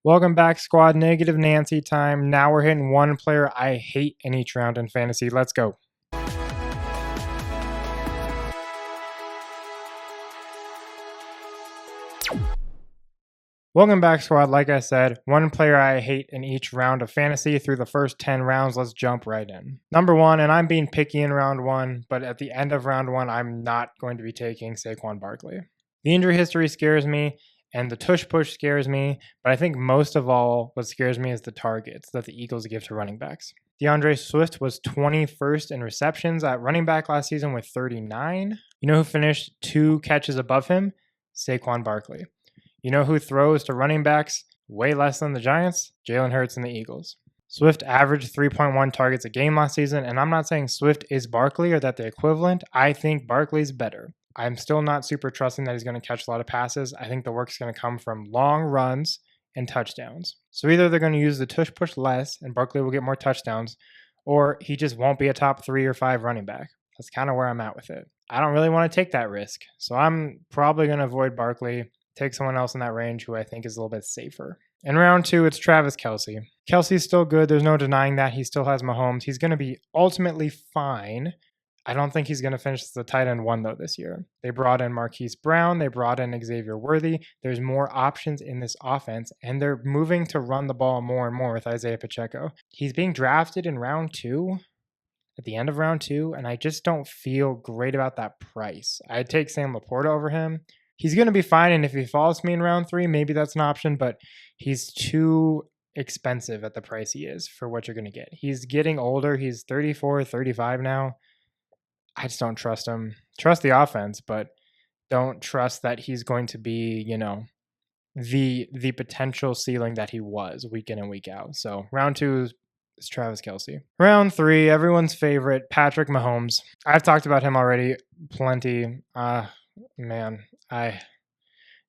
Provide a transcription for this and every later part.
Welcome back, squad. Negative Nancy time. Now we're hitting one player I hate in each round in fantasy. Let's go. Welcome back, squad. Like I said, one player I hate in each round of fantasy through the first 10 rounds. Let's jump right in. Number one, and I'm being picky in round one, but at the end of round one, I'm not going to be taking Saquon Barkley. The injury history scares me, and the tush push scares me, but I think most of all, what scares me is the targets that the Eagles give to running backs. DeAndre Swift was 21st in receptions at running back last season with 39. You know who finished 2 catches above him? Saquon Barkley. You know who throws to running backs way less than the Giants? Jalen Hurts and the Eagles. Swift averaged 3.1 targets a game last season, and I'm not saying Swift is Barkley or that they're equivalent. I think Barkley's better. I'm still not super trusting that he's going to catch a lot of passes. I think the work's going to come from long runs and touchdowns. So either they're going to use the tush push less and Barkley will get more touchdowns, or he just won't be a top 3 or 5 running back. That's kind of where I'm at with it. I don't really want to take that risk. So I'm probably going to avoid Barkley, take someone else in that range who I think is a little bit safer. In round 2, it's Travis Kelce. Kelce's still good. There's no denying that. He still has Mahomes. He's going to be ultimately fine. I don't think he's going to finish the tight end 1, though, this year. They brought in Marquise Brown. They brought in Xavier Worthy. There's more options in this offense, and they're moving to run the ball more and more with Isaiah Pacheco. He's being drafted in round 2, at the end of round 2, and I just don't feel great about that price. I'd take Sam Laporta over him. He's going to be fine, and if he falls to me in round 3, maybe that's an option, but he's too expensive at the price he is for what you're going to get. He's getting older. He's 34, 35 now. I just don't trust him. Trust the offense, but don't trust that he's going to be, the potential ceiling that he was week in and week out. So round 2 is Travis Kelce. Round 3, everyone's favorite, Patrick Mahomes. I've talked about him already plenty. Man, I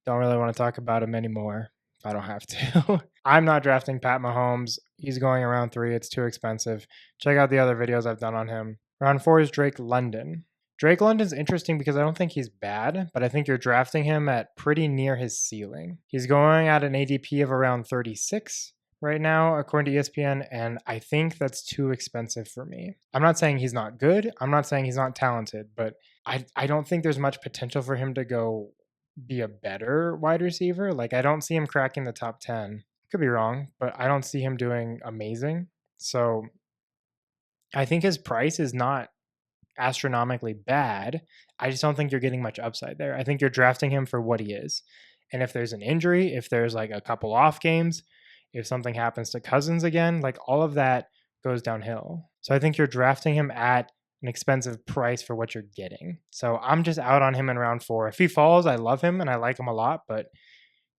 don't really want to talk about him anymore. I don't have to. I'm not drafting Pat Mahomes. He's going around 3. It's too expensive. Check out the other videos I've done on him. Round 4 is Drake London. Drake London's interesting because I don't think he's bad, but I think you're drafting him at pretty near his ceiling. He's going at an ADP of around 36 right now, according to ESPN, and I think that's too expensive for me. I'm not saying he's not good. I'm not saying he's not talented, but I don't think there's much potential for him to go be a better wide receiver. Like, I don't see him cracking the top 10. Could be wrong, but I don't see him doing amazing. So I think his price is not astronomically bad. I just don't think you're getting much upside there. I think you're drafting him for what he is. And if there's an injury, if there's like a couple off games, if something happens to Cousins again, like all of that goes downhill. So I think you're drafting him at an expensive price for what you're getting. So I'm just out on him in round 4. If he falls, I love him and I like him a lot, but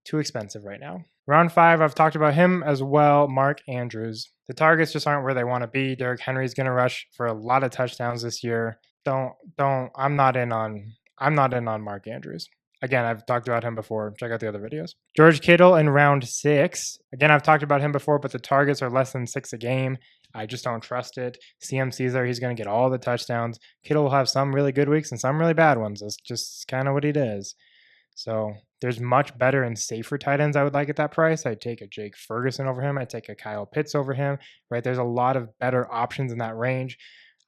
too expensive right now. Round 5, I've talked about him as well, Mark Andrews. The targets just aren't where they want to be. Derrick Henry's going to rush for a lot of touchdowns this year. I'm not in on Mark Andrews. Again, I've talked about him before. Check out the other videos. George Kittle in round 6. Again, I've talked about him before, but the targets are less than 6 a game. I just don't trust it. CMC's there. He's going to get all the touchdowns. Kittle will have some really good weeks and some really bad ones. That's just kind of what he does. So there's much better and safer tight ends I would like at that price. I'd take a Jake Ferguson over him. I'd take a Kyle Pitts over him, right? There's a lot of better options in that range.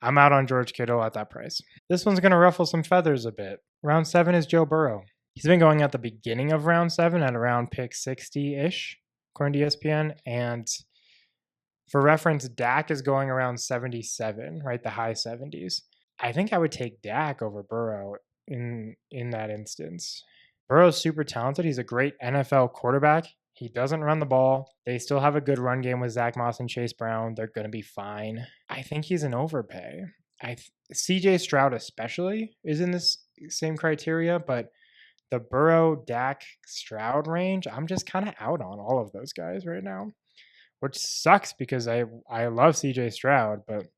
I'm out on George Kittle at that price. This one's going to ruffle some feathers a bit. Round 7 is Joe Burrow. He's been going at the beginning of round 7 at around pick 60-ish, according to ESPN. And for reference, Dak is going around 77, right? The high 70s. I think I would take Dak over Burrow in that instance. Burrow's super talented. He's a great NFL quarterback. He doesn't run the ball. They still have a good run game with Zach Moss and Chase Brown. They're going to be fine. I think he's an overpay. CJ Stroud especially is in this same criteria, but the Burrow, Dak, Stroud range, I'm just kind of out on all of those guys right now, which sucks because I love CJ Stroud, but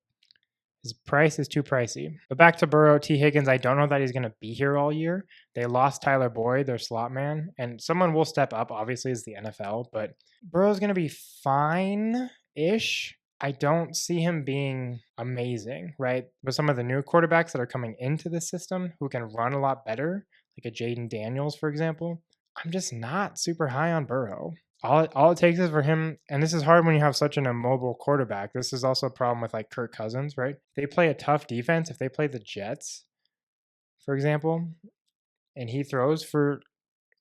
his price is too pricey. But back to Burrow, T. Higgins, I don't know that he's going to be here all year. They lost Tyler Boyd, their slot man, and someone will step up, obviously, is the NFL, but Burrow's going to be fine-ish. I don't see him being amazing, right? With some of the new quarterbacks that are coming into the system who can run a lot better, like a Jaden Daniels, for example, I'm just not super high on Burrow. All it takes is for him, and this is hard when you have such an immobile quarterback. This is also a problem with like Kirk Cousins, right? They play a tough defense. If they play the Jets, for example, and he throws for,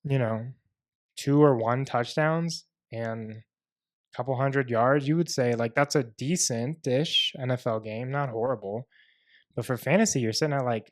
2 or 1 touchdowns and a couple hundred yards, you would say like that's a decent-ish NFL game, not horrible. But for fantasy, you're sitting at like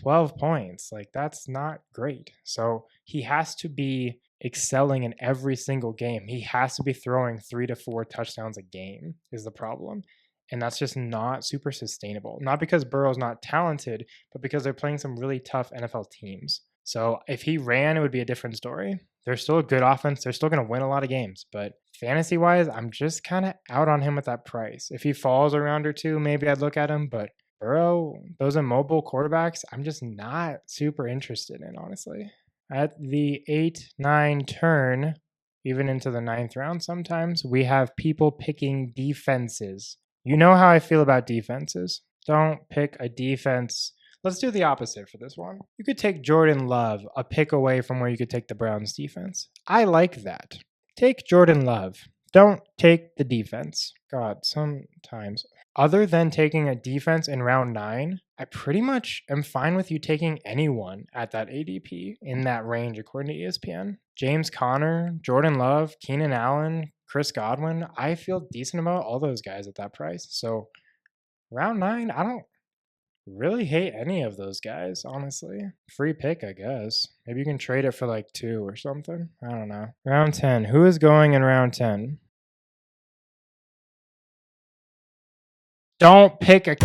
12 points. Like that's not great. So he has to be excelling in every single game. He has to be throwing 3 to 4 touchdowns a game is the problem. And that's just not super sustainable. Not because Burrow's not talented, but because they're playing some really tough NFL teams. So if he ran, it would be a different story. They're still a good offense. They're still going to win a lot of games. But fantasy wise, I'm just kind of out on him at that price. If he falls a round or two, maybe I'd look at him. But Burrow, those immobile quarterbacks, I'm just not super interested in, honestly. At the 8-9 turn, even into the 9th round sometimes, we have people picking defenses. You know how I feel about defenses. Don't pick a defense. Let's do the opposite for this one. You could take Jordan Love a pick away from where you could take the Browns defense. I like that. Take Jordan Love. Don't take the defense. God, sometimes. Other than taking a defense in round 9, I pretty much am fine with you taking anyone at that ADP in that range, according to ESPN. James Conner, Jordan Love, Keenan Allen, Chris Godwin. I feel decent about all those guys at that price. So round 9, I don't really hate any of those guys, honestly. Free pick, I guess. Maybe you can trade it for like 2 or something. I don't know. Round 10. Who is going in round 10? Don't pick a